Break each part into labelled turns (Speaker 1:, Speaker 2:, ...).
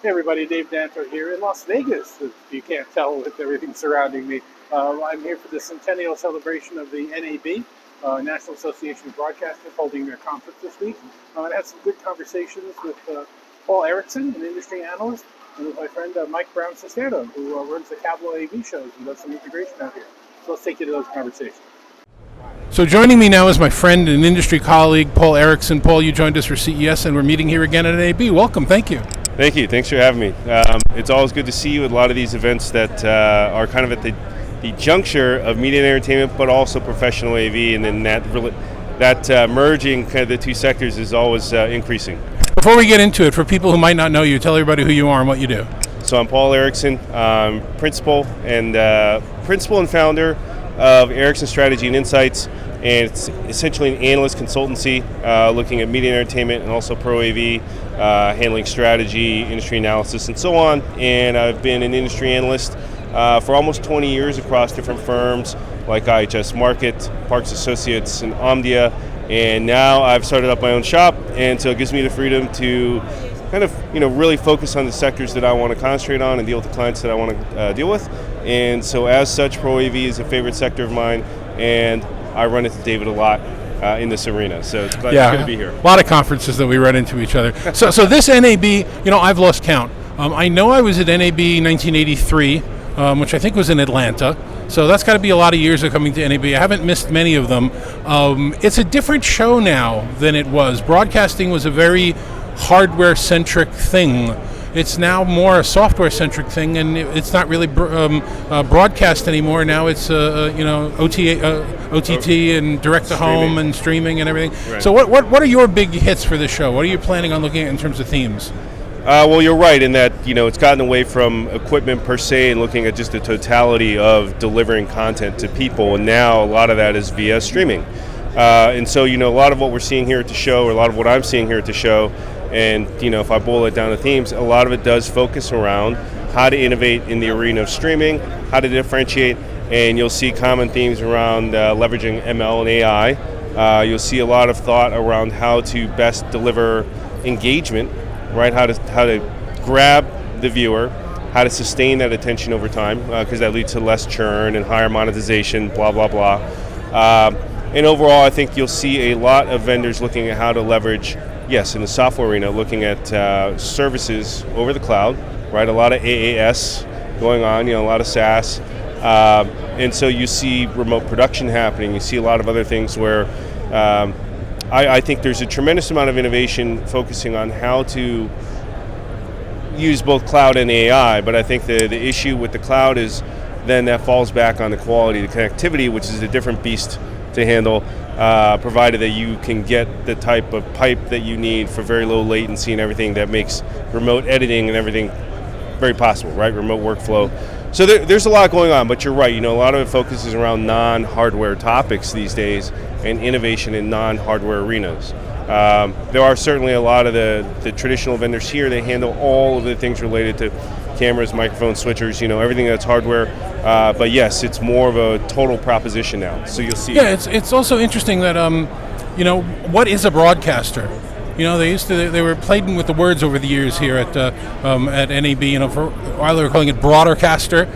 Speaker 1: Hey everybody, Dave Danto here in Las Vegas, if you can't tell with everything surrounding me. I'm here for the centennial celebration of the NAB, National Association of Broadcasters, holding their conference this week. I had some good conversations with Paul Erickson, an industry analyst, and with my friend Mike Brown-Cestero, who runs the Cabo AV shows and does some integration out here. So let's take you to those conversations.
Speaker 2: So joining me now is my friend and industry colleague, Paul Erickson. Paul, you joined us for CES, and we're meeting here again at NAB. Welcome. Thank you.
Speaker 3: Thank you. Thanks for having me. It's always good to see you at a lot of these events that are kind of at the juncture of media and entertainment, but also professional AV, and then that merging kind of the two sectors is always increasing.
Speaker 2: Before we get into it, for people who might not know you, tell everybody who you are and what you do.
Speaker 3: So I'm Paul Erickson, principal and founder of Erickson Strategy and Insights, and it's essentially an analyst consultancy looking at media and entertainment and also pro AV, handling strategy, industry analysis, and so on. And I've been an industry analyst for almost 20 years across different firms like IHS Markit, Parks Associates, and Omdia. And now I've started up my own shop, and so it gives me the freedom to kind of, really focus on the sectors that I want to concentrate on and deal with the clients that I want to deal with. And so as such, Pro AV is a favorite sector of mine, and I run into David a lot in this arena. So it's glad to be here.
Speaker 2: A lot of conferences that we run into each other. So this NAB, I've lost count. I know I was at NAB 1983, which I think was in Atlanta. So that's got to be a lot of years of coming to NAB. I haven't missed many of them. It's a different show now than it was. Broadcasting was a very hardware-centric thing. It's now more a software-centric thing, and it's not really broadcast anymore. Now it's OTT and direct-to-home and streaming and everything. Right. So what are your big hits for this show? What are you planning on looking at in terms of themes?
Speaker 3: Well, you're right in that it's gotten away from equipment per se and looking at just the totality of delivering content to people, and now a lot of that is via streaming. And so a lot of what we're seeing here at the show, or a lot of what I'm seeing here at the show, and if I boil it down to themes, a lot of it does focus around how to innovate in the arena of streaming, how to differentiate, and you'll see common themes around leveraging ML and AI. You'll see a lot of thought around how to best deliver engagement, right? How to grab the viewer, how to sustain that attention over time, because that leads to less churn and higher monetization, blah, blah, blah. And overall, I think you'll see a lot of vendors looking at how to leverage, in the software arena, looking at services over the cloud, right? A lot of AAS going on, a lot of SaaS. And so you see remote production happening. You see a lot of other things where I think there's a tremendous amount of innovation focusing on how to use both cloud and AI, but I think the issue with the cloud is then that falls back on the quality of the connectivity, which is a different beast to handle, provided that you can get the type of pipe that you need for very low latency and everything that makes remote editing and everything very possible, right? Remote workflow. So there's a lot going on, but you're right. A lot of it focuses around non-hardware topics these days and innovation in non-hardware arenas. There are certainly a lot of the traditional vendors here. They handle all of the things related to cameras, microphones, switchers, everything that's hardware. But yes, it's more of a total proposition now. So you'll see.
Speaker 2: Yeah, it's also interesting that what is a broadcaster? They were playing with the words over the years here at NAB. For a while they were calling it broadercaster.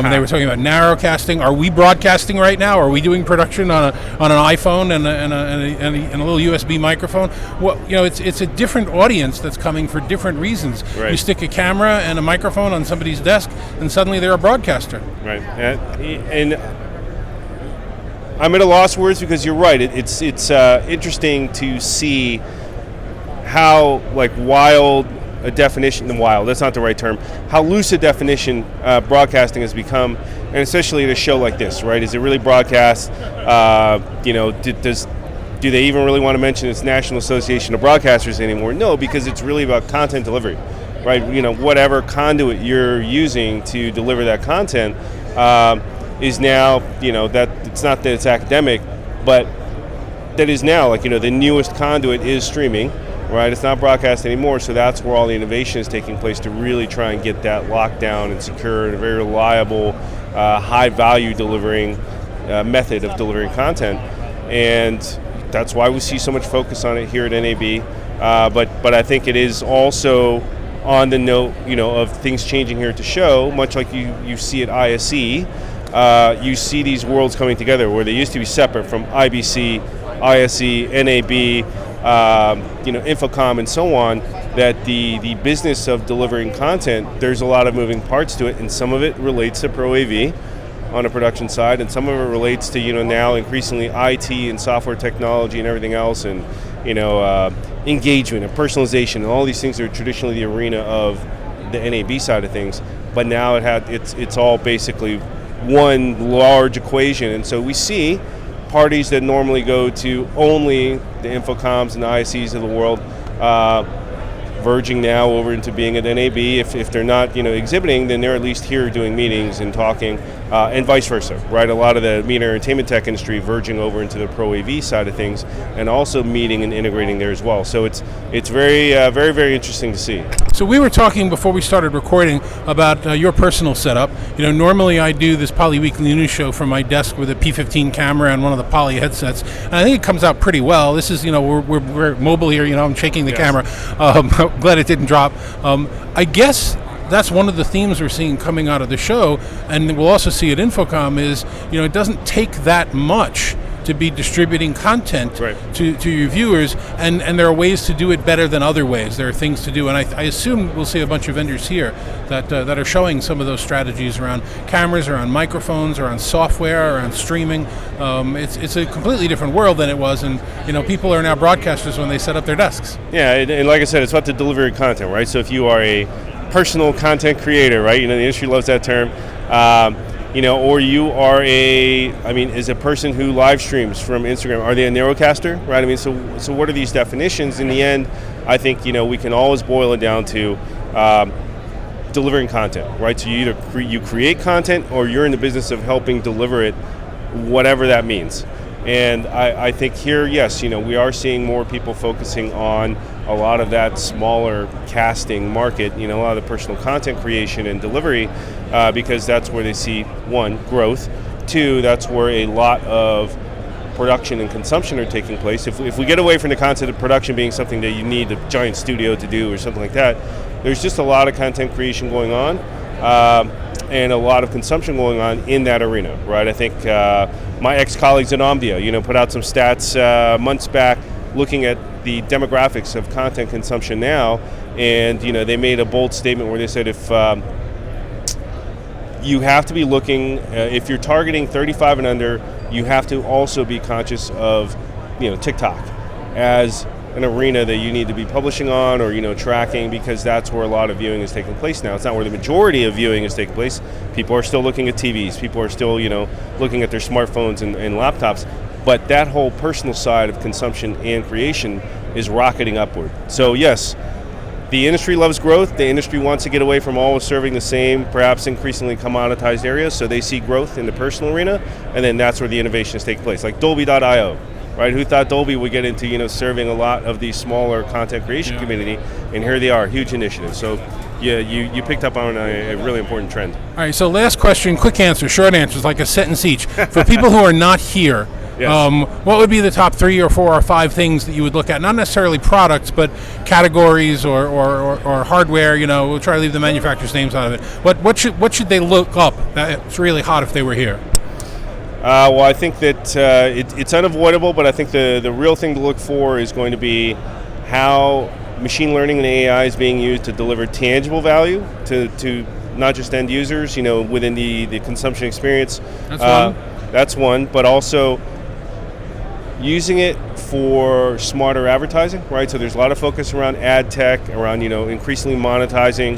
Speaker 2: They were talking about narrowcasting. Are we broadcasting right now? Are we doing production on an iPhone and a little USB microphone? Well, it's a different audience that's coming for different reasons.
Speaker 3: Right.
Speaker 2: You stick a camera and a microphone on somebody's desk, and suddenly they're a broadcaster.
Speaker 3: Right. And I'm at a loss for words because you're right. It's interesting to see how wild a definition, wild, that's not the right term, how loose a definition broadcasting has become, and especially at a show like this, right? Is it really broadcast? Do they even really want to mention it's National Association of Broadcasters anymore? No, because it's really about content delivery, right? Whatever conduit you're using to deliver that content is now, that it's not that it's academic, but that is now, the newest conduit is streaming. Right, it's not broadcast anymore, so that's where all the innovation is taking place to really try and get that locked down and secure and a very reliable, high-value delivering method of delivering content. And that's why we see so much focus on it here at NAB. But I think it is also on the note, of things changing here at the show, much like you see at ISE, you see these worlds coming together where they used to be separate from IBC, ISE, NAB, Infocom, and so on, that the business of delivering content, there's a lot of moving parts to it, and some of it relates to Pro AV on the production side, and some of it relates to, now increasingly IT and software technology and everything else, and, engagement and personalization, and all these things are traditionally the arena of the NAB side of things, but now it's all basically one large equation, and so we see parties that normally go to only the Infocoms and the ISEs of the world verging now over into being at NAB. If they're not exhibiting, then they're at least here doing meetings and talking, and vice versa, right? A lot of the media and entertainment tech industry verging over into the Pro AV side of things, and also meeting and integrating there as well. So it's very very very interesting to see.
Speaker 2: So we were talking before we started recording about your personal setup. Normally I do this Poly Weekly News show from my desk with a P15 camera and one of the Poly headsets, and I think it comes out pretty well. This is we're mobile here. I'm shaking the camera. Glad it didn't drop. I guess that's one of the themes we're seeing coming out of the show, and we'll also see at Infocom is, it doesn't take that much to be distributing content to your viewers, and there are ways to do it better than other ways. There are things to do, and I assume we'll see a bunch of vendors here that are showing some of those strategies around cameras, around microphones, around software, around streaming. It's a completely different world than it was, and people are now broadcasters when they set up their desks.
Speaker 3: Yeah, and like I said, it's about the delivery of content, right? So if you are a personal content creator, right? The industry loves that term. Or you are is a person who live streams from Instagram. Are they a narrowcaster, right? So what are these definitions? In the end, I think, we can always boil it down to delivering content, right? So you either you create content, or you're in the business of helping deliver it, whatever that means. And I think here, yes, we are seeing more people focusing on a lot of that smaller casting market, a lot of the personal content creation and delivery, because that's where they see, one, growth, two, that's where a lot of production and consumption are taking place. If we get away from the concept of production being something that you need a giant studio to do or something like that, there's just a lot of content creation going on, and a lot of consumption going on in that arena, right? I think my ex-colleagues at Omdia, put out some stats months back looking at the demographics of content consumption now, and they made a bold statement where they said if you have to be looking, if you're targeting 35 and under, you have to also be conscious of TikTok as an arena that you need to be publishing on, or tracking, because that's where a lot of viewing is taking place now. It's not where the majority of viewing is taking place. People are still looking at TVs. People are still looking at their smartphones and laptops. But that whole personal side of consumption and creation is rocketing upward. So yes, the industry loves growth. The industry wants to get away from always serving the same, perhaps increasingly commoditized areas. So they see growth in the personal arena, and then that's where the innovations take place. Like Dolby.io. Right? Who thought Dolby would get into serving a lot of the smaller content creation community, and here they are, huge initiatives. So yeah, you picked up on a really important trend. All
Speaker 2: right, so last question, quick answer, short answers, like a sentence each. For people who are not here, what would be the top 3 or 4 or 5 things that you would look at? Not necessarily products, but categories or hardware. We'll try to leave the manufacturers' names out of it. What should they look up that's really hot if they were here?
Speaker 3: Well, I think that it's unavoidable, but I think the real thing to look for is going to be how machine learning and AI is being used to deliver tangible value to not just end users, within the consumption experience. That's one, but also using it for smarter advertising, right? So there's a lot of focus around ad tech, around increasingly monetizing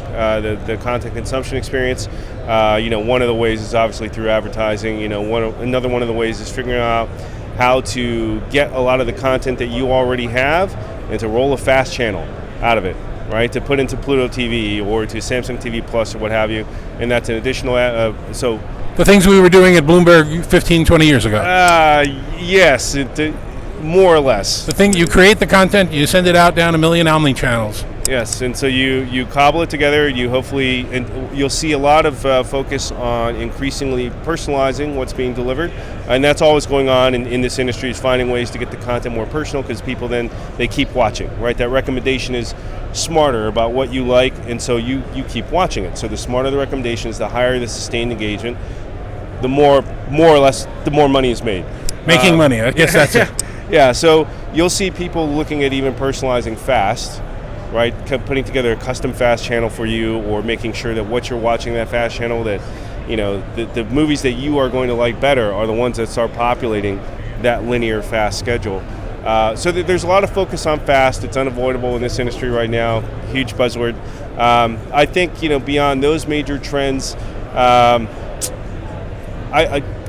Speaker 3: the content consumption experience. One of the ways is obviously through advertising. Another one of the ways is figuring out how to get a lot of the content that you already have and to roll a fast channel out of it, right? To put into Pluto TV or to Samsung TV Plus or what have you, and that's an additional.
Speaker 2: The things we were doing at Bloomberg 15, 20 years ago.
Speaker 3: Yes, more or less.
Speaker 2: The thing, you create the content, you send it out down 1 million Omni channels.
Speaker 3: Yes, and so you cobble it together. You hopefully, and you'll see a lot of focus on increasingly personalizing what's being delivered, and that's always going on in this industry, is finding ways to get the content more personal, because people then, they keep watching, right? That recommendation is smarter about what you like, and so you keep watching it. So the smarter the recommendation is, the higher the sustained engagement, the more or less, the more money is made.
Speaker 2: Making money, I guess that's it.
Speaker 3: Yeah, so you'll see people looking at even personalizing fast, right? Putting together a custom fast channel for you, or making sure that what you're watching that fast channel, that the movies that you are going to like better are the ones that start populating that linear fast schedule. So there's a lot of focus on fast. It's unavoidable in this industry right now. Huge buzzword. I think beyond those major trends, I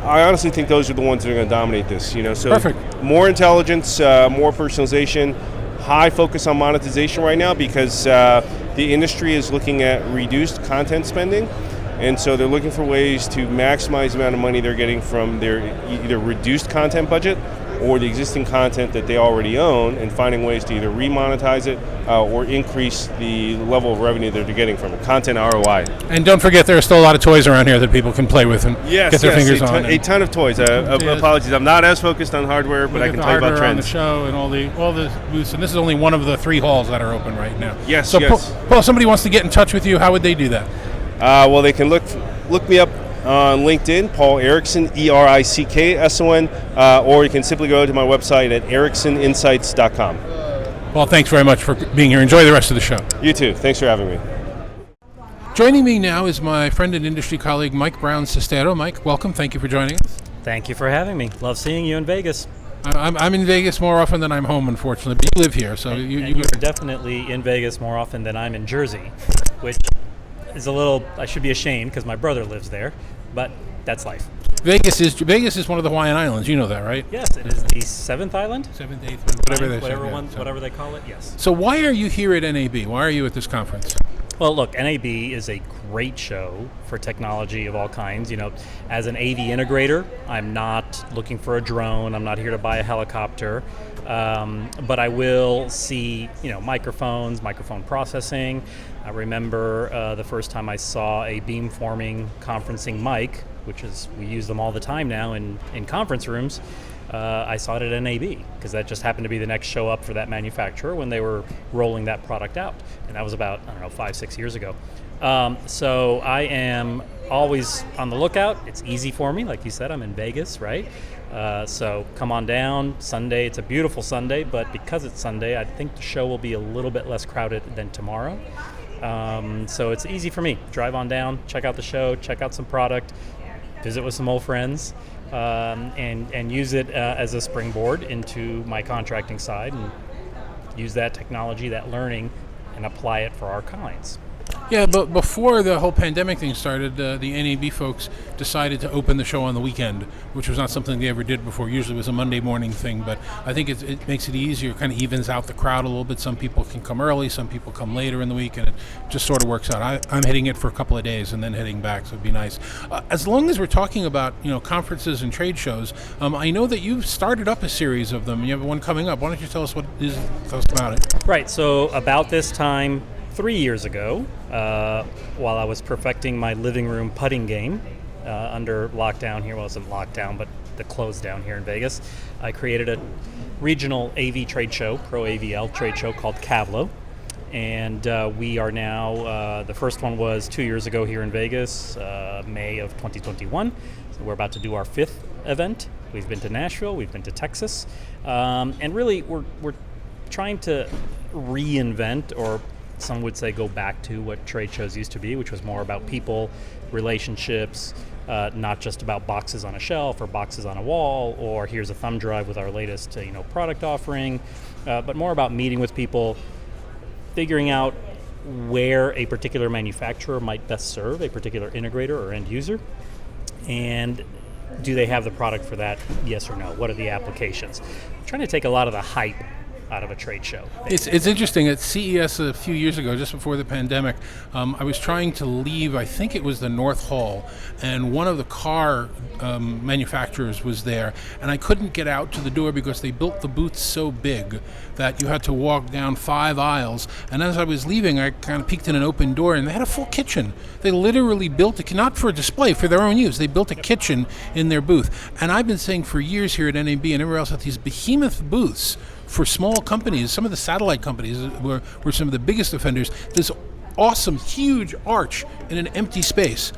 Speaker 3: honestly think those are the ones that are going to dominate this. So
Speaker 2: Perfect.
Speaker 3: More intelligence, more personalization, high focus on monetization right now, because the industry is looking at reduced content spending, and so they're looking for ways to maximize the amount of money they're getting from their either reduced content budget or the existing content that they already own, and finding ways to either remonetize it or increase the level of revenue that they're getting from it. Content ROI.
Speaker 2: And don't forget, there are still a lot of toys around here that people can play with and get their fingers on.
Speaker 3: A ton of toys. Apologies, I'm not as focused on hardware, but I can tell you about trends.
Speaker 2: On the show and all the booths, and this is only one of the 3 halls that are open right now.
Speaker 3: Yes.
Speaker 2: So, Paul, if somebody wants to get in touch with you, how would they do that?
Speaker 3: Well, they can look me up on LinkedIn, Paul Erickson, Erickson, or you can simply go to my website at ericksoninsights.com.
Speaker 2: Well, thanks very much for being here. Enjoy the rest of the show.
Speaker 3: You too. Thanks for having me.
Speaker 2: Joining me now is my friend and industry colleague, Mike Brown-Cestero. Mike, welcome. Thank you for joining us.
Speaker 4: Thank you for having me. Love seeing you in Vegas.
Speaker 2: I'm in Vegas more often than I'm home, unfortunately, but you live here, so
Speaker 4: you're definitely in Vegas more often than I'm in Jersey, which is a little, I should be ashamed because my brother lives there, but that's life.
Speaker 2: Vegas is one of the Hawaiian Islands. You know that, right?
Speaker 4: Yes, it is the 7th island?
Speaker 2: 7th, 8th,
Speaker 4: whatever they call it, yes.
Speaker 2: So why are you here at NAB? Why are you at this conference?
Speaker 4: Well, look, NAB is a great show for technology of all kinds. As an AV integrator, I'm not looking for a drone. I'm not here to buy a helicopter. But I will see, microphones, microphone processing. I remember the first time I saw a beamforming conferencing mic, we use them all the time now in conference rooms. I saw it at NAB because that just happened to be the next show up for that manufacturer when they were rolling that product out. And that was about, 5-6 years ago. So I am always on the lookout. It's easy for me. Like you said, I'm in Vegas, right? So come on down. Sunday, it's a beautiful Sunday, but because it's Sunday, I think the show will be a little bit less crowded than tomorrow. So it's easy for me. Drive on down, check out the show, check out some product, visit with some old friends, and use it as a springboard into my contracting side, and use that technology, that learning, and apply it for our clients.
Speaker 2: Yeah, but before the whole pandemic thing started, the NAB folks decided to open the show on the weekend, which was not something they ever did before. Usually it was a Monday morning thing, but I think it makes it easier, kind of evens out the crowd a little bit. Some people can come early, some people come later in the week, and it just sort of works out. I'm hitting it for a couple of days and then heading back, so it'd be nice. As long as we're talking about conferences and trade shows, I know that you've started up a series of them. You have one coming up. Why don't you tell us tell us about it?
Speaker 4: Right, so about this time 3 years ago, while I was perfecting my living room putting game under lockdown here, well, it wasn't lockdown, but the close down here in Vegas, I created a regional AV trade show, Pro AVL trade show called Cavlo. And we are now, the first one was 2 years ago here in Vegas, May of 2021. So we're about to do our 5th event. We've been to Nashville, we've been to Texas. And really, we're trying to reinvent, or some would say go back to what trade shows used to be, which was more about people, relationships, not just about boxes on a shelf or boxes on a wall, or here's a thumb drive with our latest product offering, but more about meeting with people, figuring out where a particular manufacturer might best serve a particular integrator or end user, and do they have the product for that, yes or no? What are the applications? I'm trying to take a lot of the hype out of a trade show.
Speaker 2: It's interesting. At CES a few years ago, just before the pandemic, I was trying to leave, I think it was the North Hall, and one of the car manufacturers was there, and I couldn't get out to the door because they built the booths so big that you had to walk down 5 aisles. And as I was leaving, I kind of peeked in an open door, and they had a full kitchen. They literally built it, not for a display, for their own use. They built a kitchen in their booth. And I've been saying for years here at NAB and everywhere else that these behemoth booths for small companies, some of the satellite companies were some of the biggest offenders, this awesome, huge arch in an empty space.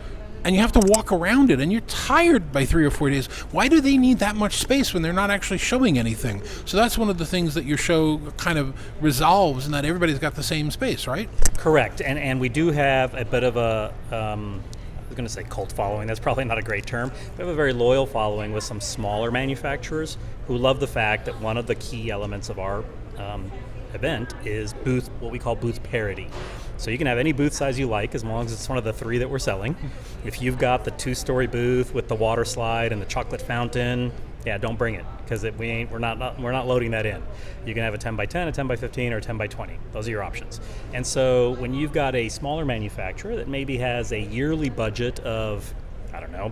Speaker 2: And you have to walk around it, and you're tired by 3 or 4 days. Why do they need that much space when they're not actually showing anything? So that's one of the things that your show kind of resolves, in that everybody's got the same space, right?
Speaker 4: Correct. And we do have a bit of a, I was going to say cult following. That's probably not a great term. We have a very loyal following with some smaller manufacturers who love the fact that one of the key elements of our event is booth, what we call booth parity. So you can have any booth size you like, as long as it's one of the 3 that we're selling. If you've got the 2-story booth with the water slide and the chocolate fountain, yeah, don't bring it, because we're not loading that in. You can have a 10 by 10, a 10 by 15, or a 10 by 20. Those are your options. And so when you've got a smaller manufacturer that maybe has a yearly budget of, I don't know,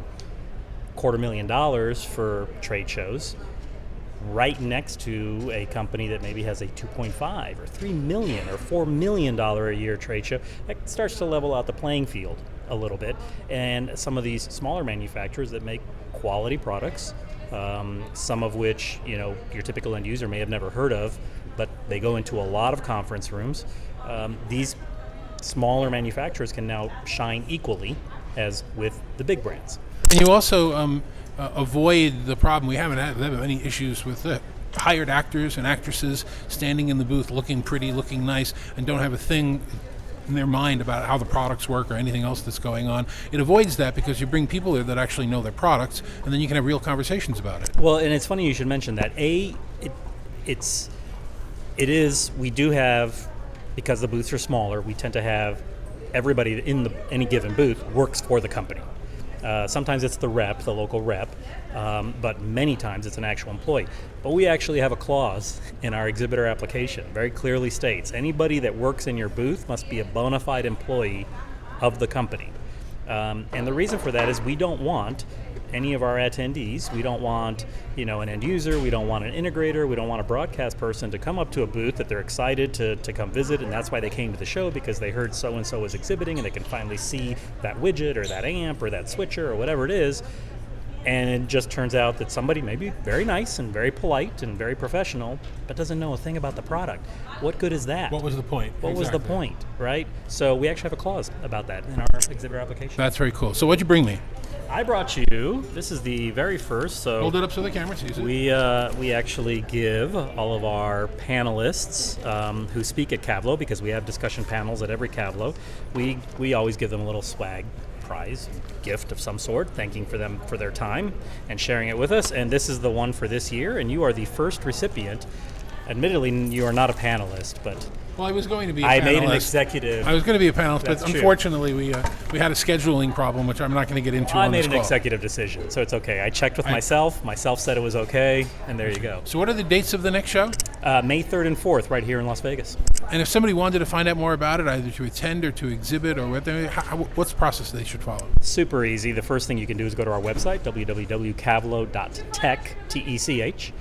Speaker 4: $250,000 for trade shows, right next to a company that maybe has a 2.5 or $3 million or $4 million a year trade show, that starts to level out the playing field a little bit. And some of these smaller manufacturers that make quality products, some of which your typical end user may have never heard of, but they go into a lot of conference rooms. These smaller manufacturers can now shine equally as with the big brands.
Speaker 2: And you also avoid the problem. We haven't had any issues with hired actors and actresses standing in the booth looking pretty, looking nice, and don't have a thing in their mind about how the products work or anything else that's going on. It avoids that because you bring people there that actually know their products, and then you can have real conversations about it.
Speaker 4: Well, and it's funny you should mention that. We do have, because the booths are smaller, we tend to have everybody in any given booth works for the company. Sometimes it's the local rep, but many times it's an actual employee. But we actually have a clause in our exhibitor application, very clearly states, anybody that works in your booth must be a bona fide employee of the company. And the reason for that is we don't want any of our attendees, we don't want an end user, we don't want an integrator, we don't want a broadcast person to come up to a booth that they're excited to come visit, and that's why they came to the show, because they heard so-and-so was exhibiting and they can finally see that widget or that amp or that switcher or whatever it is. And it just turns out that somebody may be very nice and very polite and very professional, but doesn't know a thing about the product. What good is that?
Speaker 2: What was the point?
Speaker 4: What was the point, right? So we actually have a clause about that in our exhibitor application.
Speaker 2: That's very cool. So what'd you bring me?
Speaker 4: I brought you, this is the very first, so
Speaker 2: hold it up so the camera sees it.
Speaker 4: We actually give all of our panelists who speak at Cavlo, because we have discussion panels at every Cavlo, we always give them a little swag prize, gift of some sort, thanking for them for their time and sharing it with us. And this is the one for this year, and you are the first recipient. Admittedly, you are not a panelist, but
Speaker 2: well, I was going to be a panelist.
Speaker 4: I made an executive.
Speaker 2: I was going to be a panelist,
Speaker 4: That's
Speaker 2: but
Speaker 4: true.
Speaker 2: Unfortunately, we had a scheduling problem, which I'm not going to get into
Speaker 4: I
Speaker 2: on
Speaker 4: made
Speaker 2: this
Speaker 4: an
Speaker 2: call.
Speaker 4: executive decision, so it's okay. I checked with myself. Myself said it was okay, and there you go.
Speaker 2: So what are the dates of the next show?
Speaker 4: May 3rd and 4th, right here in Las Vegas.
Speaker 2: And if somebody wanted to find out more about it, either to attend or to exhibit, or what's the process they should follow?
Speaker 4: Super easy. The first thing you can do is go to our website, www.cavlo.tech, T-E-C-H.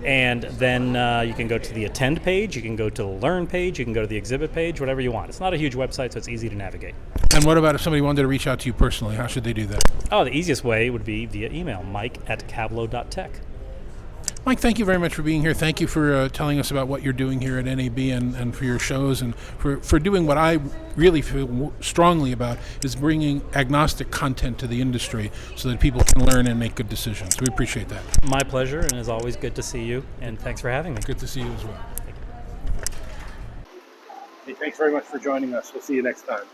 Speaker 4: And then you can go to the attend page, you can go to the learn page, you can go to the exhibit page, whatever you want. It's not a huge website, so it's easy to navigate.
Speaker 2: And what about if somebody wanted to reach out to you personally? How should they do that?
Speaker 4: Oh, the easiest way would be via email, mike@cavlo.tech.
Speaker 2: Mike, thank you very much for being here. Thank you for telling us about what you're doing here at NAB and for your shows, and for doing what I really feel strongly about, is bringing agnostic content to the industry so that people can learn and make good decisions. We appreciate that.
Speaker 4: My pleasure, and as always, good to see you, and thanks for having me.
Speaker 2: Good to see you as well.
Speaker 1: Hey, thanks very much for joining us. We'll see you next time.